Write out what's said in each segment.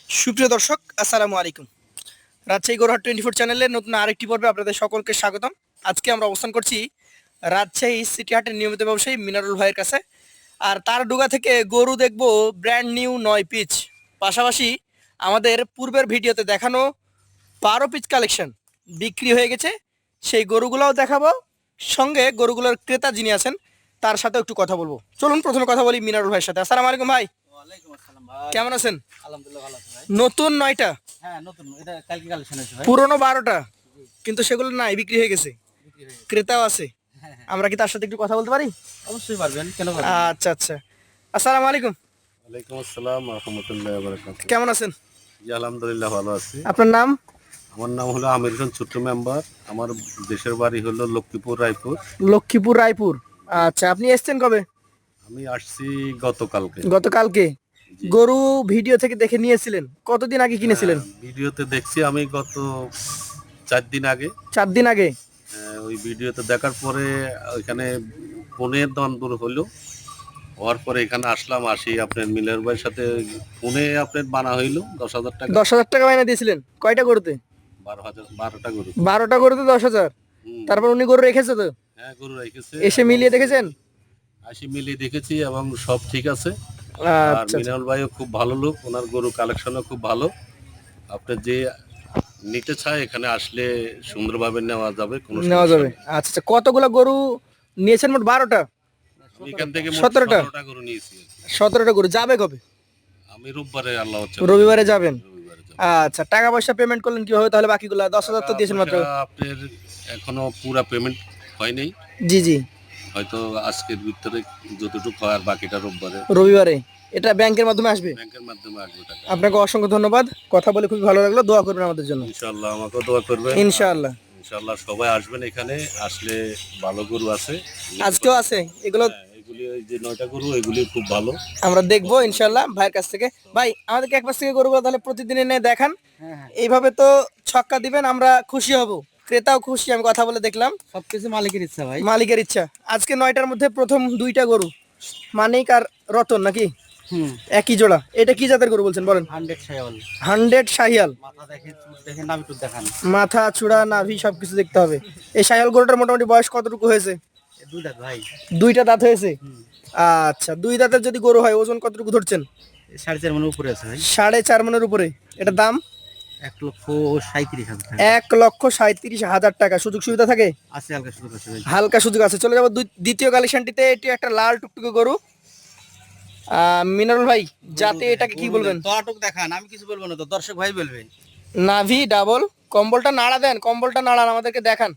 সুপ্রিয় দর্শক, আসসালামু আলাইকুম। রাজশাহী গরুহাট 24 চ্যানেলের নতুন আরেকটি পর্বে আপনাদের সকলকে স্বাগতম। আজকে আমরা অবস্থান করছি রাজশাহী সিটি হাটের নিয়মিত ব্যবসায়ী মিনারুল ভাইয়ের কাছে। আর তার ডুগা থেকে গরু দেখব ব্র্যান্ড নিউ 9 পিচ, পাশাপাশি আমাদের পূর্বের ভিডিওতে দেখানো 12 পিচ কালেকশন বিক্রি হয়ে গেছে, সেই গরুগুলোও দেখাবো। সঙ্গে গরুগুলোর ক্রেতা যিনি আছেন তার সাথেও একটু কথা বলবো। চলুন প্রথমে কথা বলি মিনারুল ভাইয়ের সাথে। আসসালামু আলাইকুম ভাই, ওয়ালাইকুম আসসালাম ভাই। কেমন আছেন? আলহামদুলিল্লাহ ভালো আছি ভাই। নতুন 9টা, হ্যাঁ নতুন, এটা কালকে কালেকশন হয়েছে ভাই। পুরনো 12টা, কিন্তু সেগুলো নাই, বিক্রি হয়ে গেছে। বিক্রি হয়ে গেছে। ক্রেতাও আছে, হ্যাঁ হ্যাঁ আমরা কি তার সাথে একটু কথা বলতে পারি? অবশ্যই পারবেন, কেন পারবেন না? আচ্ছা আচ্ছা, আসসালামু আলাইকুম, ওয়ালাইকুম আসসালাম রহমতুল্লাহ বারাকাতুহু। কেমন আছেন? জি আলহামদুলিল্লাহ ভালো আছি। আপনার নাম? আমার নাম হলো আমির হোসেন, ছোট্ট মেম্বার। আমার দেশের বাড়ি হলো লক্ষ্মীপুর, রায়পুর। লক্ষ্মীপুর, রায়পুর। আচ্ছা, আপনি এসেছেন কবে? আমি আসছি গতকালকে। গতকালকে। জি। গরু ভিডিও থেকে দেখে নিয়েছিলেন, কতদিন আগে কিনেছিলেন? ভিডিওতে দেখছি আমি গত 4 দিন আগে। 4 দিন আগে। ওই ভিডিওতে দেখার পরে ওইখানে ফোনের দন্দুর হলো, হওয়ার পরে এখানে আসলাম। আসি আপনার মিলের ভাইয়ের সাথে ফোনে আপনার বানা হইলো 10,000 টাকা। 10,000 টাকা মাইনে দিয়েছিলেন কয়টা গরুতে? 12টা গরু। 12টা গরুতে 10,000। হুম। তারপর উনি গরু রেখেছে তো? হ্যাঁ গরু রেখেছে। এসে মিলিয়ে দেখেছেন? আসি মিলিয়ে দেখেছি এবং সব ঠিক আছে। আর আচ্ছা আচ্ছা, মিনাল ভাইও খুব ভালো লোক, ওনার গরু কালেকশনও খুব ভালো। আপনি যে নিতে চায় এখানে আসলে সুন্দরভাবে নেওয়া যাবে, কোনো নেওয়া সমস্যা যাবে। নেই। আচ্ছা আচ্ছা, কতগুলো গরু নিয়েছেন? মোট 12টা। আমি এখান থেকে মোট 17টা। 17টা গরু নিয়েছি। 17টা গরু যাবে কবে? আমি রোববারে আল্লাহ হচ্ছে রবিবারে যাবেন। রবিবারে যাবো। আচ্ছা, টাকা পয়সা পেমেন্ট করলেন কিভাবে তাহলে? বাকিগুলো 10,000 তো দিয়েছেন মাত্র। টাকা আপনার এখনো পুরা পেমেন্ট হয় নাই, জি জি, হয়তো আজকের ভিতরে যতটুকু হয়, আর বাকিটা রোববারে রবিবারে। এটা ব্যাংকের মাধ্যমে আসবে? ব্যাংকের মাধ্যমে আসবে টাকা। আপনাকে অসংখ্য ধন্যবাদ, কথা বলে খুবই ভালো লাগলো। দোয়া করবেন আমাদের জন্য। ইনশাআল্লাহ আমাকেও দোয়া করবেন। ইনশাআল্লাহ। ইনশাআল্লাহ সবাই আসবেন এখানে, আসলে ভালো গরু আছে। আজকেও আছে এগুলো, হ্যাঁ, এগুলি ওই যে 9টা গরু, এগুলি খুব ভালো। আমরা দেখবো ইনশাআল্লাহ ভাইয়ের কাছ থেকে। ভাই, আমাদেরকে এক পাশ থেকে গরুগুলো তাহলে প্রতিদিন এনে দেখান। হ্যাঁ হ্যাঁ এইভাবে তো ছক্কা দিবেন, আমরা খুশি হব, ক্রেতাও খুশি। আমি কথা বলে দেখলাম, সবকিছু মালিকের ইচ্ছা ভাই। মালিকের ইচ্ছা। আজকে 9টার মধ্যে প্রথম 2টা গরু, মানিক আর রতন নাকি হুম, একই জোড়া। এটা কি জাতের গরু বলছেন বলেন? 100 শায়াল। 100 শাহিয়াল। মাথা দেখেন, চুট দেখেন, নাভি টুট দেখান। মাথা, চূড়া, নাভি সবকিছু দেখতে হবে। এই শাহিয়াল গরুটার মোটামুটি বয়স কতটুকু হয়েছে? এ দুই দাঁত ভাই। 2টা দাঁত হয়েছে। হুম, আচ্ছা, 2 দাঁতের যদি গরু হয়, ওজন কতটুকু ধরছেন? 4.5 মনের উপরে আছে ভাই। 4.5 মনের উপরে। এটা দাম 1,37,000 টাকা। 1,37,000 টাকা। সুযোগ সুবিধা থাকে? আছে, হালকা সুযোগ আছে ভাই। হালকা সুযোগ আছে। চলে যাবো দ্বিতীয় কালেকশনটিতে। এটি একটা লাল টুকটুকে গরু। মিনারুল ভাই, যাতে এটাকে কি বলবেন? তলাটুক দেখান, আমি কিছু বলবো না তো, দর্শক ভাই বলবে। নাভি ডাবল। কম্বলটা নাড়া দেন, কম্বলটা নাড়ান, আমাদেরকে দেখান।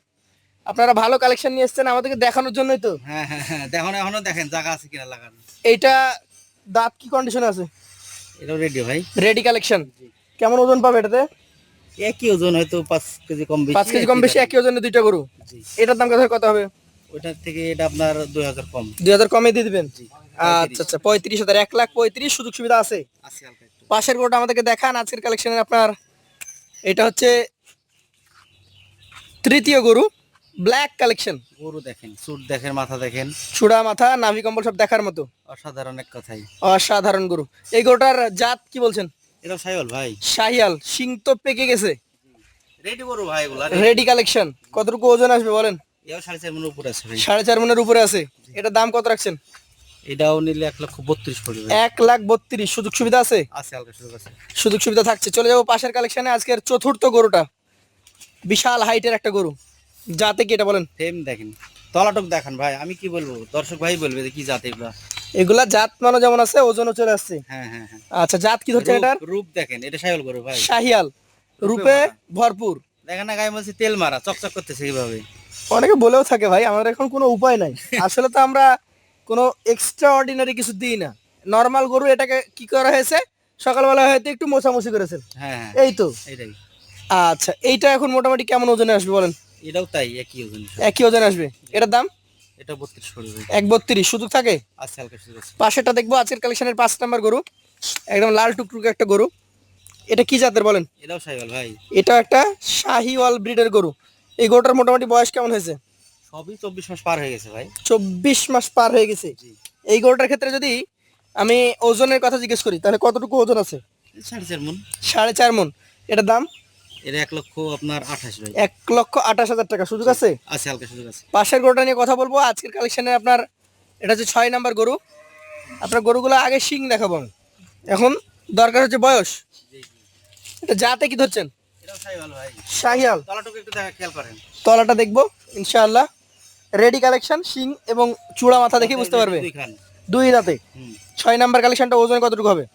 আপনারা ভালো কালেকশন নিয়ে এসেছেন আমাদেরকে দেখানোর জন্যই তো। হ্যাঁ হ্যাঁ হ্যাঁ, দেখুন এখনো দেখেন জায়গা আছে কিনা লাগান। এইটা দাঁত কি কন্ডিশনে আছে? এটাও রেডি ভাই। Ready collection. কেমন ওজন পাবে এটাতে? একই ওজন, হয়তো 5 কেজি কম বেশি। 5 কেজি কম বেশি, একই ওজনে 2টা গরু। জি। এটার দাম কত হবে? ওইটার থেকে এটা আপনার 2,000 কম। 2,000 কমে দিয়ে দিবেন? জি। আচ্ছা আচ্ছা, 35,000। 1,35,000 সুযোগ সুবিধা আছে। আছে হালকা একটু। পাশের গরুটা আমাদেরকে দেখান আজকের কালেকশনের আপনার। এটা হচ্ছে তৃতীয় গরু, ব্ল্যাক কালেকশন। গরু দেখেন, চুট দেখেন, মাথা দেখেন, চূড়া, মাথা, নাভি, কম্বল সব দেখার মতো। অসাধারণ এক কথাই। অসাধারণ গরু। এই গরুটার জাত কি বলছেন? এটা সাইওয়াল ভাই। শাহিয়াল। শিং তো পেকে গেছে। রেডি গরু ভাই এগুলা। Ready collection. কতটুকু ওজন আসবে বলেন? এও 4.5 মনের উপরে আছে ভাই। 4.5 মনের উপরে আছে। এটার দাম কত রাখছেন? এটাও নিলে 1,32,000 পড়বে ভাই। 1,32,000। সুযোগ সুবিধা আছে? আছে হালকা সুযোগ আছে। সুযোগ সুবিধা থাকছে। চলে যাবো পাশের কালেকশনে। আজকের চতুর্থ গরুটা বিশাল হাইটের একটা গরু। জাতে কি এটা বলেন? ফেম দেখেন, তলাটুক দেখান ভাই, আমি কি বলবো, দর্শক ভাই বলবে যে কি জাত এগুলা। এগুলা জাত মানো যেমন আছে, ওজনও চলে আসছে। হ্যাঁ হ্যাঁ হ্যাঁ। আচ্ছা, জাত কি ধরছেন এটার? রূপ দেখেন, এটা সাইওয়াল গরু ভাই। শাহিয়াল। রূপে ভরপুর। দেখেন না গায়ে বলছি তেল মারা, চকচক করতেছে কিভাবে। অনেকে বলেও থাকে ভাই, আমাদের এখন কোনো উপায় নাই। আসলে তো আমরা কোনো এক্সট্রা অর্ডিনারি কিছু দিই না। নর্মাল গরু। এটাকে কি করা হয়েছে, সকালবেলা হয়তো একটু মোছামুছি করেছেন, হ্যাঁ হ্যাঁ, এই তো। এটাই। আচ্ছা, এইটা এখন মোটামুটি কেমন ওজনে আসবে বলেন? এটাও তাই, একই ওজন। একই ওজন আসবে। এটার দাম এটা 32 পড়বে ভাই। 1,32,000। সুযোগ থাকে? আছে হালকা সুযোগ আছে। পাশেরটা দেখবো, আজকের কালেকশনের 5 নাম্বার গরু। একদম লাল টুকটুকে একটা গরু। এটা কি জাতের বলেন? এটাও সাইওয়াল ভাই। এটা একটা শাহিওয়াল ব্রিডের গরু। এই গরুটার মোটামুটি বয়স কেমন হয়েছে? সবই 24 মাস পার হয়ে গেছে ভাই। 24 মাস পার হয়ে গেছে। জি। এই গরুটার ক্ষেত্রে যদি আমি ওজনের কথা জিজ্ঞেস করি, তাহলে কতটুকু ওজন আছে? 4.5 মন। 4.5 মন। এটার দাম এটা 1,28,000 আপনার ভাই। 1,28,000 টাকা। সুযোগ আছে? আছে, হালকা সুযোগ আছে। পাশের গরুটা নিয়ে কথা বলবো আজকের কালেকশনে। আপনার এটা হচ্ছে 6 নাম্বার গরু। আপনার গরুগুলো আগে শিং দেখাবো আমি। এখন দরকার হচ্ছে বয়স। জি জি। এটা জাতে কি ধরছেন? এটাও শাহিওয়াল ভাই। শাহিয়াল। তলাটুকু একটু দেখা খেয়াল করেন। তলাটা দেখবো ইনশাআল্লাহ। রেডি কালেকশন, শিং এবং চূড়া মাথা দেখে বুঝতে পারবে। দুই খান। দুই দাঁতে। 6 নাম্বার কালেকশনটা ওজন কতটুকু হবে?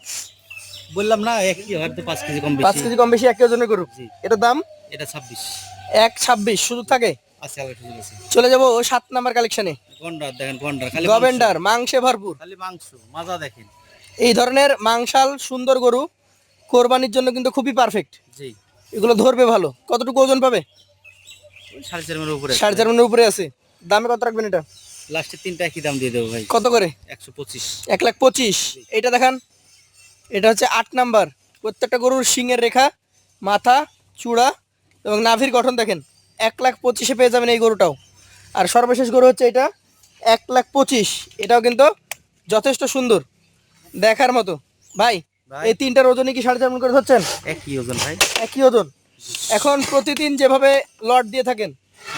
বললাম না একই, হয়তো 5 কেজি কম 5 বেশি। কেজি কম বেশি একই ওজনের গরু। জি। এটার দাম এটা 26। 1,26। সুযোগ থাকে? আছে, হালকা সুযোগ আছে। চলে যাবো 7 নাম্বার কালেকশনে। গন্ডার দেখেন, গন্ডার খালি গভেন্ডার, মাংসে ভরপুর। খালি মাংস, মাজা দেখেন। এই ধরনের মাংসাল সুন্দর গরু কোরবানির জন্য কিন্তু খুবই পারফেক্ট। জি। এগুলো ধরবে ভালো। কতটুকু ওজন পাবে? 4.5 মনের উপরে। 4.5 মনের উপরে আছে। দামে কত রাখবেন এটা? লাস্টে 3টা একই দাম দিয়ে দেবো ভাই। কত করে? 125। 1,25,000। এটা দেখান। এটা হচ্ছে 8 নাম্বার। প্রত্যেকটা গরুর শিংয়ের রেখা, মাথা, চূড়া এবং নাভির গঠন দেখেন। 1,25,000 পেয়ে যাবেন এই গরুটাও। আর সর্বশেষ গরু হচ্ছে এটা 1,25,000। এটাও কিন্তু যথেষ্ট সুন্দর, দেখার মতো। ভাই এই তিনটার ওজনই কি 4.5 মন করে ধরছেন? একই ওজন ভাই। একই ওজন। এখন প্রতিদিন যেভাবে লট দিয়ে থাকেন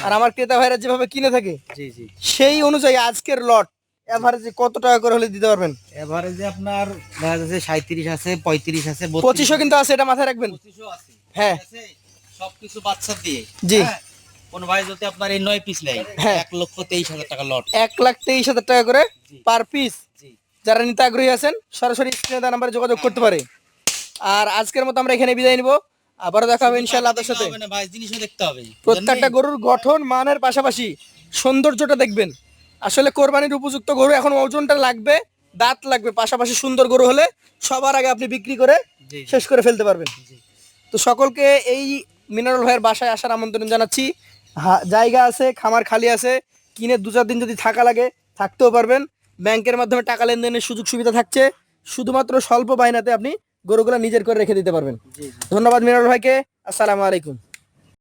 আর আমার ক্রেতা ভাইরা যেভাবে কিনে থাকে, জি জি। সেই অনুযায়ী আজকের লট এভারেজে কত টাকা করে হলে দিতে পারবেন? এভারেজে আপনার দেখা যাচ্ছে 37 আছে, 35 আছে, 25ও কিন্তু আছে, এটা মাথায় রাখবেন। 25ও আছে। হ্যাঁ। ঠিক আছে? সবকিছু বাচ্চা দিয়ে। জি। হ্যাঁ? কোন ভাই যদি আপনার এই 9 পিস নেয়, হ্যাঁ। 1,23,000 টাকা লট। 1,23,000 টাকা করে পার পিস। জি। যারা নিতে আগ্রহী আছেন সরাসরি স্ক্রিনে দেওয়া নাম্বারে যোগাযোগ করতে পারে। আর আজকের মতো আমরা এখানে বিদায় নিব। আবারও দেখা হবে ইনশাআল্লাহ আপনার সাথে। হবে না ভাই, জিনিসও দেখতে হবে। প্রত্যেকটা গরুর গঠন মানের পাশাপাশি সৌন্দর্যটা দেখবেন। আসলে কোরবানির উপযুক্ত গরু এখন ওজনটা লাগবে, দাঁত লাগবে, পাশাপাশি সুন্দর গরু হলে সবার আগে আপনি বিক্রি করে জি, জি। শেষ করে ফেলতে পারবেন। জি। তো সকলকে এই মিনারুল ভাইয়ের বাসায় আসার আমন্ত্রণ জানাচ্ছি। জায়গা আছে, খামার খালি আছে, কিনে 2-4 দিন যদি থাকা লাগে থাকতেও পারবেন। ব্যাংকের মাধ্যমে টাকা লেনদেনের সুযোগ সুবিধা থাকছে। শুধুমাত্র স্বল্প বায়নাতে আপনি গরুগুলো নিজের করে রেখে দিতে পারবেন। জি জি। ধন্যবাদ মিনারুল ভাইকে। আসসালামু আলাইকুম।